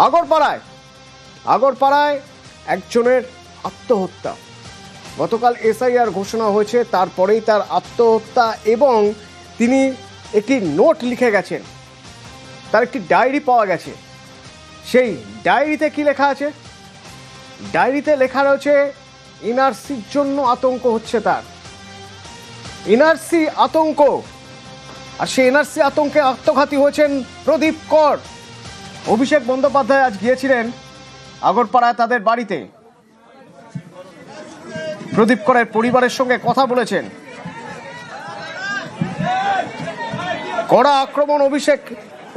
আগরপাড়ায় একজনের আত্মহত্যা। গতকাল এসআইআর ঘোষণা হয়েছে, তারপরেই তার আত্মহত্যা এবং তিনি একটি নোট লিখে গেছেন, তার একটি ডায়েরি পাওয়া গেছে। সেই ডায়েরিতে কি লেখা আছে? ডায়েরিতে লেখা রয়েছে এনআরসির জন্য আতঙ্ক হচ্ছে তার, এনআরসি আতঙ্ক। আর সেই এনআরসি আতঙ্কে আত্মঘাতী হয়েছেন প্রদীপ কর। অভিষেক বন্দ্যোপাধ্যায় আজ গিয়েছিলেন আগরপাড়ায় তাদের বাড়িতে, প্রদীপ করের পরিবারের সঙ্গে কথা বলেছেন। কড়া আক্রমণ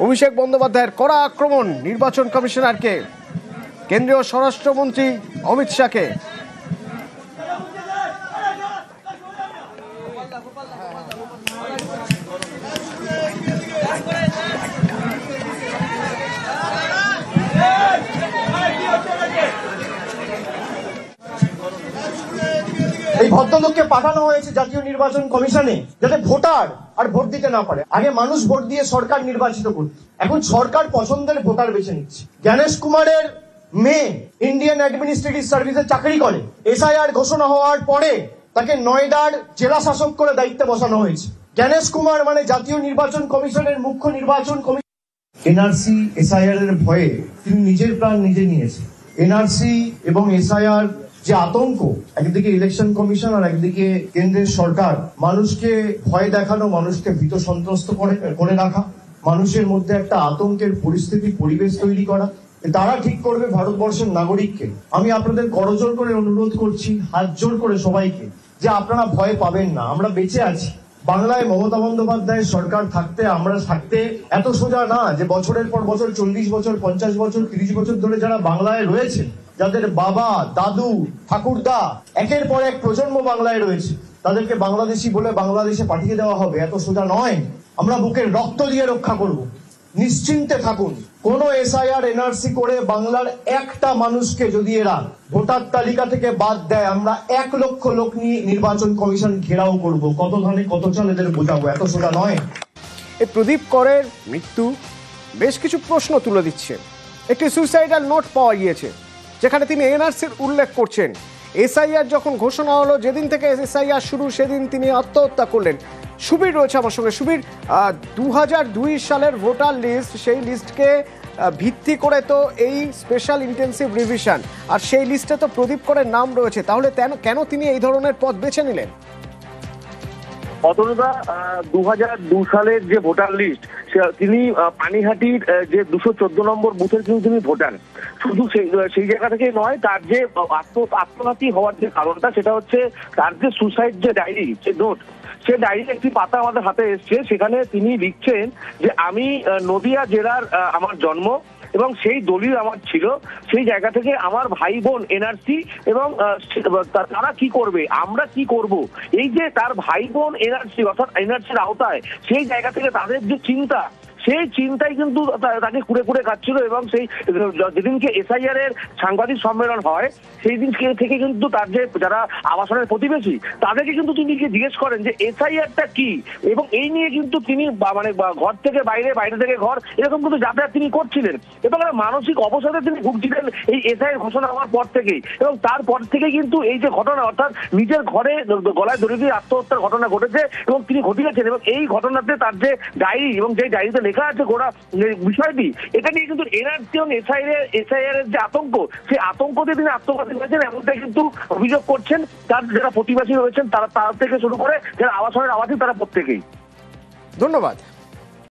অভিষেক বন্দ্যোপাধ্যায়ের কড়া আক্রমণ নির্বাচন কমিশনারকে, কেন্দ্রীয় স্বরাষ্ট্রমন্ত্রী অমিত শাহকে। এই ভদ্রলোককে পাঠানো হয়েছে জাতীয় নির্বাচন কমিশনে যাতে ভোটার আর ভোট দিতে না পারে। আগে মানুষ ভোট দিয়ে সরকার নির্বাচিত করত, এখন সরকার পছন্দের ভোটার বেছে নিচ্ছে। জ্ঞানেশ কুমারের মেয়ে ইন্ডিয়ান অ্যাডমিনিস্ট্রেটিভ সার্ভিসে চাকরি করে। এসআইআর ঘোষণা হওয়ার পরে তাকে নয়ডার জেলা শাসক করে দায়িত্বে বসানো হয়েছে। জ্ঞানেশ কুমার মানে জাতীয় নির্বাচন কমিশনের মুখ্য নির্বাচন কমিশন। এনআরসি এসআইআর এর ভয়ে তিনি নিজের প্রাণ নিজে নিয়েছে। এনআরসি এবং এসআইআর যে আতঙ্ক, একদিকে ইলেকশন কমিশন আর একদিকে কেন্দ্রের সরকার, মানুষকে ভয় দেখানো, মানুষকে ভীত সন্ত্রস্ত করে রাখা, মানুষের মধ্যে একটা আতঙ্কের পরিবেশ তৈরি করা, তারা ঠিক করবে ভারতবর্ষের নাগরিককে। আমি আপনাদের করজোড় করে অনুরোধ করছি, হাত জোর করে সবাইকে, যে আপনারা ভয় পাবেন না, আমরা বেঁচে আছি। বাংলায় মমতা বন্দ্যোপাধ্যায়ের সরকার থাকতে, আমরা থাকতে এত সোজা না যে বছরের পর বছর, 40 বছর, 50 বছর, 30 বছর ধরে যারা বাংলায় রয়েছে, যাদের বাবা, দাদু, ঠাকুরদা একের পর এক প্রজন্ম বাংলায় রয়েছে, তাদেরকে বাংলাদেশি বলে বাংলাদেশে পাঠিয়ে দেওয়া হবে, এত সোজা নয়। আমরা বুকের রক্ত দিয়ে রক্ষা করব। নিশ্চিন্তে থাকুন। কোন এসআইআর এনআরসি করে বাংলার একটা মানুষকে যদি এরা ভোটার তালিকা থেকে বাদ দেয়, আমরা 1 লক্ষ লোক নিয়ে নির্বাচন কমিশন ঘেরাও করব। কত ধানে কত চাল এদের বোঝাবো, এত সোজা নয়। এই প্রদীপ করের মৃত্যু বেশ কিছু প্রশ্ন তুলে দিচ্ছে। একটি সুইসাইডাল নোট পাওয়া গিয়েছে যেখানে তিনি এনআরসির উল্লেখ করছেন। এসআইআর যখন ঘোষণা হলো, যেদিন থেকে এসআইআর শুরু সেদিন তিনি আত্মহত্যা করলেন। সুবীর রয়েছে আমার সঙ্গে। সুবীর, 2002 সালের ভোটার লিস্ট, সেই লিস্টকে ভিত্তি করে তো এই স্পেশাল ইন্টেন্সিভ রিভিশন, আর সেই লিস্টে তো প্রদীপ করের নাম রয়েছে, তাহলে কেন তিনি এই ধরনের পথ বেছে নিলেন? অতনুদা, 2002 সালের যে ভোটার লিস্ট, তিনি পানিহাটির যে 214 নম্বর বুথের কিন্তু তিনি ভোটার। শুধু সেই জায়গা থেকে নয়, তার যে আত্মঘাতী হওয়ার যে কারণটা, সেটা হচ্ছে তার যে সুসাইড যে ডায়েরি, যে নোট, সে ডায়েরির একটি পাতা আমাদের হাতে এসছে। সেখানে তিনি লিখছেন যে আমি নদিয়া জেলার আমার জন্ম এবং সেই দলীয় আমার ছিল, সেই জায়গা থেকে আমার ভাই বোন এনআরসি এবং তারা কি করবে, আমরা কি করব, এই যে তার ভাই বোন এনআরসি অর্থাৎ এনআরসির আওতায়, সেই জায়গা থেকে তাদের যে চিন্তা, সেই চিন্তাই কিন্তু তাকে কুড়ে কুড়ে খাচ্ছিল। এবং সেই যেদিনকে এসআইআর এর সাংবাদিক সম্মেলন হয়, সেই দিন থেকে কিন্তু তার যে যারা আবাসনের প্রতিবেশী, তাদেরকে কিন্তু তিনি জিজ্ঞেস করেন যে এসআইআরটা কি, এবং এই নিয়ে কিন্তু তিনি মানে ঘর থেকে বাইরে, বাইরে থেকে ঘর, এরকম কিন্তু যাতায়াত তিনি করছিলেন এবং একটা মানসিক অবসাদে তিনি ভুগছিলেন এই এসআইআর ঘোষণা হওয়ার পর থেকেই। এবং তারপর থেকে কিন্তু এই যে ঘটনা, অর্থাৎ নিজের ঘরে গলায় দড়ি দিয়ে আত্মহত্যার ঘটনা ঘটেছে এবং তিনি ঘটিয়েছেন। এবং এই ঘটনাতে তার যে ডায়েরি এবং যে ডায়েরিতে লেখা আছে গোড়া বিষয়টি, এটা নিয়ে কিন্তু এনআরসি এবং এসআইআর এর যে আতঙ্ক, সেই আতঙ্কতে তিনি আত্মঘাতী হয়েছেন, এমনটাই কিন্তু অভিযোগ করছেন তার যারা প্রতিবাসী রয়েছেন, তারা থেকে শুরু করে যারা আবাসনের আবাসিক, তারা প্রত্যেকেই। ধন্যবাদ।